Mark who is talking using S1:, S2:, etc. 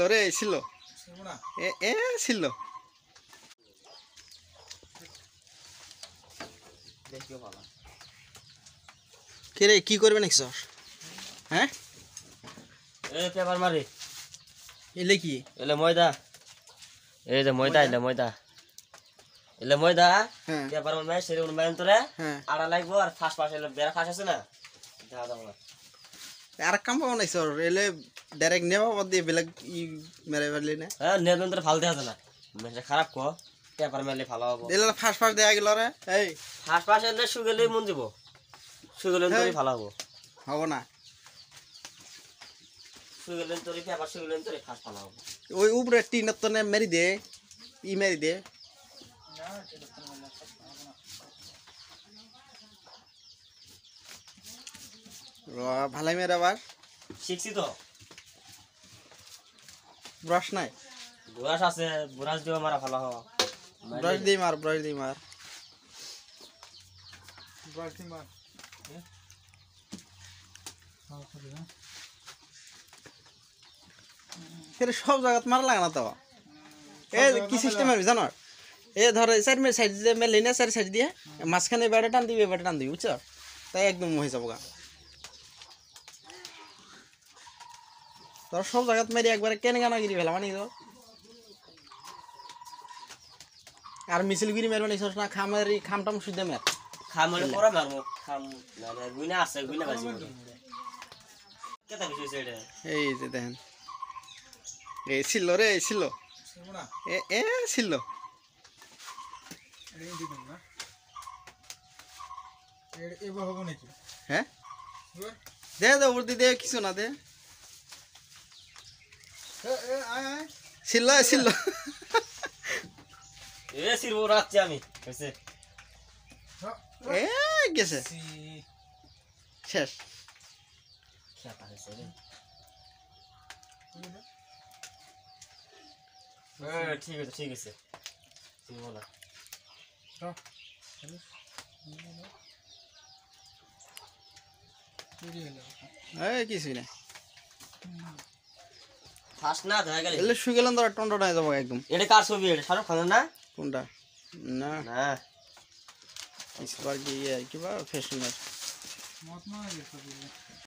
S1: রে ছিল এ এ ছিল কে রে কি করবে নাকি স্যার হ্যাঁ
S2: এই পেপার মারি
S1: এলে কি
S2: এলে ময়দা এই যে ময়দা এলে ময়দা
S1: হ্যাঁ
S2: পেপার মারি সেরে মাইন তোরে
S1: হ্যাঁ
S2: আড়া লাগবো আর ফাঁস এলে বেড়া ফাঁস আছে না দেখা দাও না
S1: আর কাম পাবো নাই স্যার এলে ডাইরেক্ট নেবা বাদ দিয়ে বেলেগ ই মেরে পারলি না
S2: হ্যাঁ নেবেন তোরে ভালো দেখা যায় না মেশে খারাপ কো পেপার মারলে ভালো হবো
S1: এলে ফার্স্ট দেয়া গেল রে এই
S2: ফাঁস এলে সুগেলে মন দিব সুগেলে তোরে ভালো হবো
S1: হবো না
S2: সুগেলে তোরে পেপার সুগেলে তোরে ফাঁস ভালো হবো
S1: ওই উপরে টিনের তো মেরি দে ই মেরি দে ভালাই মেরে আবার
S2: শিখছি তো
S1: ব্রাশ নাই
S2: ব্রাশ আছে ব্রাশ দিও মারা ভালো হওয়া
S1: ব্রাশ দিয়ে মার সব জায়গা মারা লাগে না তো এ কি সিস্টেম হবে জানো এ ধর সাইড দিয়ে মেলে না সাইড দিয়ে মাঝখানে ব্যাটে টান দিবি বুঝছো তাই একদম হয়ে যাবো গা তোর সব জায়গা মেরে একবারে কেন গানা গিরি ফেলা মানে আর মিছিল গিরি মেরবে না না খামটাম সুদ্ধে মের
S2: খামলে পরে মারমু খাম না গুইনা আছে গুইনা বাজি কেতা কিছু সেটা
S1: এই যে দেখেন এই ছিল রে ছিল এ এ ছিল হ্যাঁ দে দে ওর দিদি কিছু না দে ছিল
S2: এ সিরবো রাখছি আমি কইছে
S1: এ গেছে শেষ
S2: কেতা হইছে রে ঠিক আছে সিরবো না
S1: কিছুই না
S2: ফাঁস না দেখা গেলে
S1: এলে শুয়ে গেলাম তোরা টন্ডা যাবো একদম
S2: এটা কার ছবি এটা শাহরুখ খানের না
S1: কোনটা না
S2: না
S1: ইসবার কি কিবা ফ্যাশনের